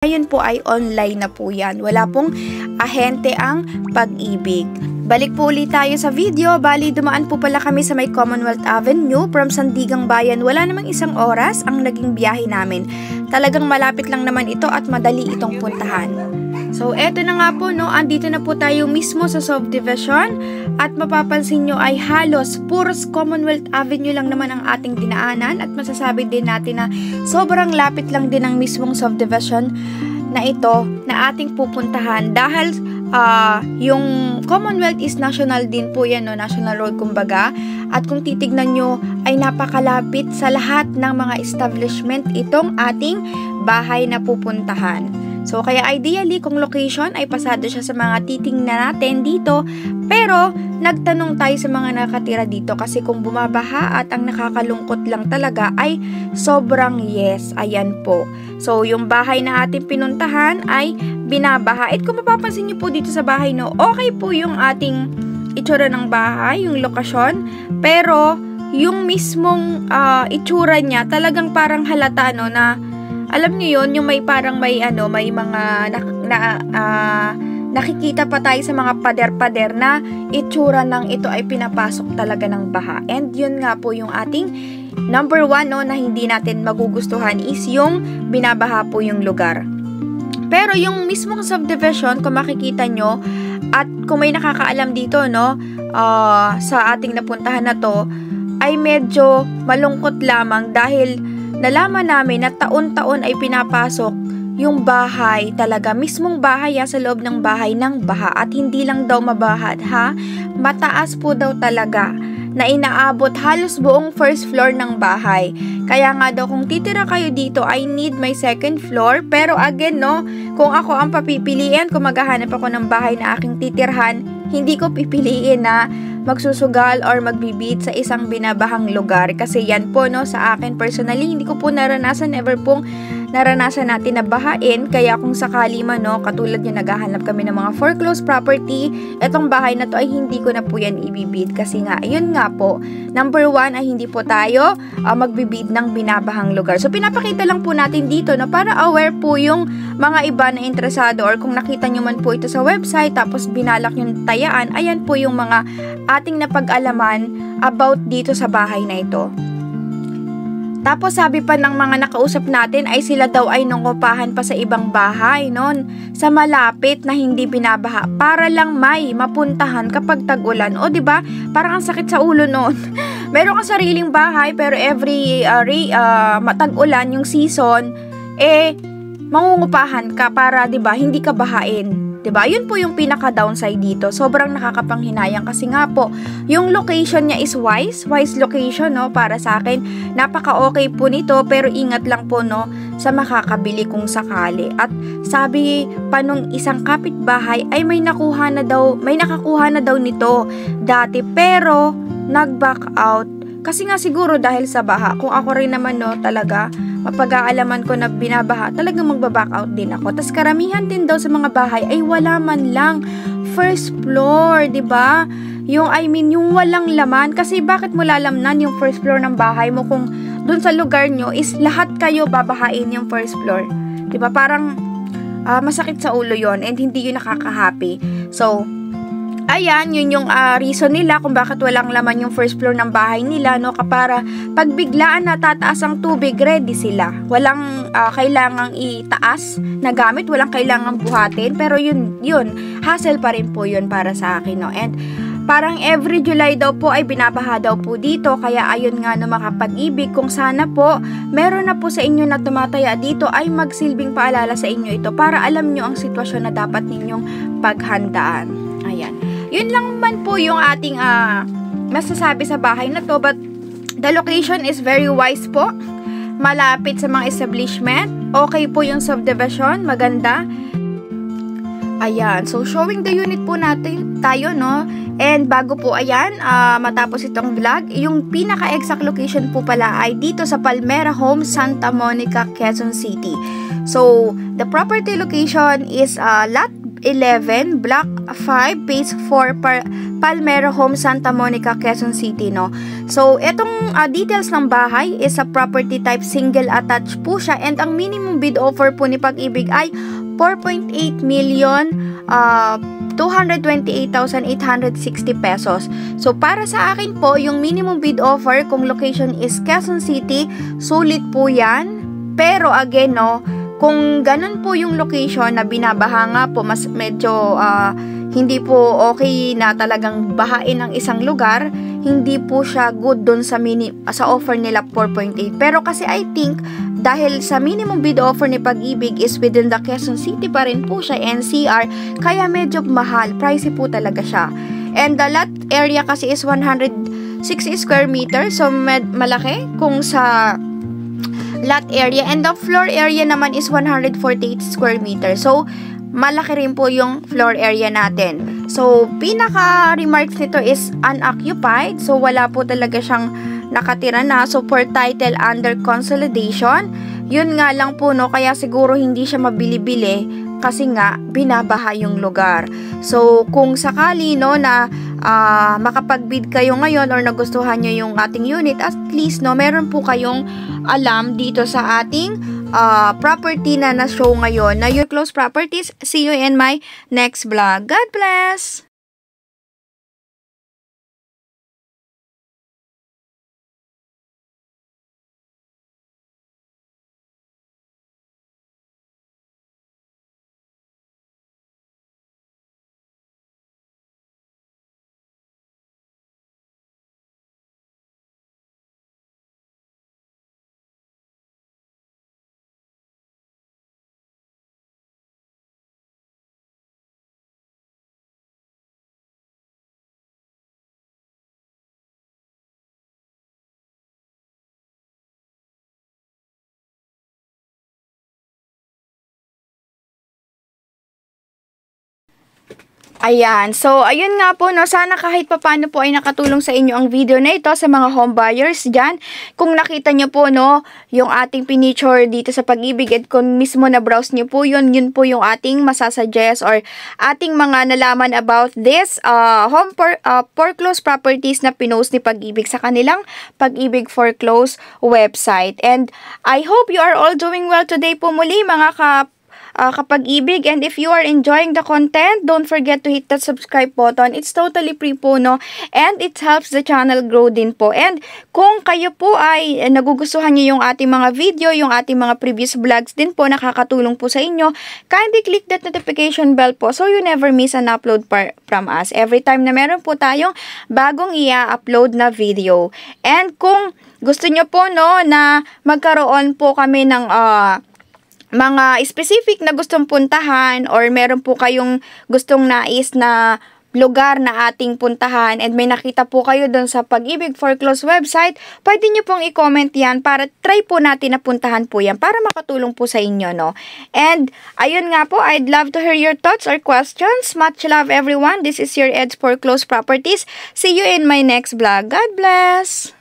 Ngayon po ay online na po yan. Wala pong ahente ang pag-ibig. Balik po ulit tayo sa video. Bali, dumaan po pala kami sa may Commonwealth Avenue from Sandigang Bayan. Wala namang isang oras ang naging biyahe namin. Talagang malapit lang naman ito at madali itong puntahan. So, eto na nga po, no, andito na po tayo mismo sa subdivision at mapapansin nyo ay halos puros Commonwealth Avenue lang naman ang ating dinaanan at masasabi din natin na sobrang lapit lang din ang mismong subdivision na ito na ating pupuntahan dahil yung Commonwealth is national din po yan, no? National road kumbaga, at kung titignan nyo ay napakalapit sa lahat ng mga establishment itong ating bahay na pupuntahan. So, kaya ideally, kung location ay pasado siya sa mga titingnan natin dito. Pero, nagtanong tayo sa mga nakatira dito kasi kung bumabaha at ang nakakalungkot lang talaga ay sobrang yes. Ayan po. So, yung bahay na ating pinuntahan ay binabaha. At kung mapapansin nyo po dito sa bahay, no, okay po yung ating itsura ng bahay, yung lokasyon. Pero, yung mismong itsura niya, talagang parang halata, no, na alam niyo yon, yung may parang may mga nakikita pa tayo sa mga pader-pader na itsura ng ito ay pinapasok talaga ng baha. And yun nga po yung ating number 1, no, na hindi natin magugustuhan is yung binabaha po yung lugar. Pero yung mismong subdivision, kung makikita nyo at kung may nakakaalam dito, no, sa ating napuntahan na to, ay medyo malungkot lamang dahil nalaman namin na taon-taon ay pinapasok yung bahay talaga, mismong bahay sa loob ng bahay ng baha at hindi lang daw mabaha ha, mataas po daw talaga na inaabot halos buong first floor ng bahay. Kaya nga daw kung titira kayo dito, I need my second floor. Pero again, no, kung ako ang papipiliin, kung maghahanap ako ng bahay na aking titirhan, hindi ko pipiliin na magsusugal or magbibid sa isang binabahang lugar. Kasi yan po, no, sa akin personally, hindi ko po naranasan, never pong naranasan natin na bahain. Kaya kung sakali man, no, katulad yung naghahanap kami ng mga foreclosed property, etong bahay na to ay hindi ko na po yan ibibid. Kasi nga, yun nga po, number 1 ay hindi po tayo magbibid ng binabahang lugar. So, pinapakita lang po natin dito, no, para aware po yung mga iba na interesado or kung nakita nyo man po ito sa website tapos binalak yung tayaan, ayan po yung mga ating napag-alaman about dito sa bahay na ito. Tapos sabi pa ng mga nakausap natin ay sila daw ay nangupahan pa sa ibang bahay noon sa malapit na hindi binabaha para lang may mapuntahan kapag tag-ulan. O di ba? Parang ang sakit sa ulo noon. Meron kang sariling bahay pero every matag-ulan yung season mangungupahan ka para 'di ba hindi ka bahain. 'Di ba? Yun po yung pinaka-downside dito. Sobrang nakakapanghinayang kasi nga po, yung location niya is wise location, no, para sa akin. Napaka-okay po nito, pero ingat lang po, no, sa makakabili kung sakali. At sabi pa nung isang kapitbahay ay may nakakuha na daw nito dati, pero nag-back out. Kasi nga siguro dahil sa baha. Kung ako rin naman, no, talaga mapag-aalaman ko na binabaha, talagang magbaback out din ako. Tas karamihan din daw sa mga bahay ay wala man lang first floor, 'di ba? Yung walang laman, kasi bakit mo lalamnan yung first floor ng bahay mo kung dun sa lugar nyo is lahat kayo babahain yung first floor. 'Di ba? Parang masakit sa ulo 'yon and hindi yun nakaka-happy. So, ayan, yun yung reason nila kung bakit walang laman yung first floor ng bahay nila, no, para pag biglaan na tataas ang tubig, ready sila. Walang kailangang itaas na gamit, walang kailangang buhatin, pero yun, hassle pa rin po yun para sa akin, no. And parang every July daw po ay binabaha daw po dito, kaya ayun nga, no, makapag-ibig, kung sana po meron na po sa inyo na tumataya dito ay magsilbing paalala sa inyo ito para alam nyo ang sitwasyon na dapat ninyong paghandaan. Ayan. Yun lang man po yung ating masasabi sa bahay na to, but the location is very wise po. Malapit sa mga establishment. Okay po yung subdivision, maganda. Ayan, so showing the unit po natin tayo, no. And bago po ayan, matapos itong vlog, yung pinaka-exact location po pala ay dito sa Palmera Homes, Santa Monica, Quezon City. So, the property location is lot 11, Block 5, Phase 4, Palmero Home, Santa Monica, Quezon City, no? So, itong details ng bahay is a property type single attached po siya, and ang minimum bid offer po ni Pag-ibig ay 4.8 million 228,860 pesos. So, para sa akin po, yung minimum bid offer, kung location is Quezon City, sulit po yan. Pero again, no, kung ganun po yung location na binabaha nga po, mas medyo hindi po okay na talagang bahain ang isang lugar, hindi po siya good dun sa offer nila 4.8. Pero kasi I think, dahil sa minimum bid offer ni Pag-ibig is within the Quezon City pa rin po siya, NCR, kaya medyo mahal, pricey po talaga siya. And the lot area kasi is 160 square meters, so malaki kung sa lot area, and the floor area naman is 148 square meters. So, malaki rin po yung floor area natin. So, pinaka-remarks nito is unoccupied. So, wala po talaga siyang nakatira na. So, per title under consolidation. Yun nga lang po, no, kaya siguro hindi siya mabili-bili kasi nga binabaha yung lugar. So, kung sakali, no, na makapag-bid kayo ngayon or nagustuhan nyo yung ating unit, at least, no, meron po kayong alam dito sa ating property na na-show ngayon na Your Close Properties. See you in my next vlog. God bless! Ayan. So, ayun nga po, no. Sana kahit papano po ay nakatulong sa inyo ang video na ito sa mga home buyers dyan. Kung nakita nyo po, no, yung ating pinicture dito sa Pag-ibig, at kung mismo na browse nyo po yun po yung ating masasuggest or ating mga nalaman about this foreclosed properties na pinost ni Pag-ibig sa kanilang Pag-ibig Foreclose website. And I hope you are all doing well today po muli, mga Kapag-ibig. And if you are enjoying the content, don't forget to hit that subscribe button. It's totally free po, no? And it helps the channel grow din po. And kung kayo po ay nagugustuhan nyo yung ating mga video, yung ating mga previous vlogs din po, nakakatulong po sa inyo, kindly click that notification bell po so you never miss an upload from us. Every time na meron po tayong bagong i-upload na video. And kung gusto nyo po, no, na magkaroon po kami ng mga specific na gustong puntahan, or meron po kayong gustong nais na lugar na ating puntahan and may nakita po kayo doon sa Pag-ibig Foreclose website, pwede nyo pong i-comment yan para try po natin na puntahan po yan para makatulong po sa inyo, no? And ayun nga po, I'd love to hear your thoughts or questions. Much love everyone. This is your Ed's Foreclose Properties. See you in my next vlog. God bless!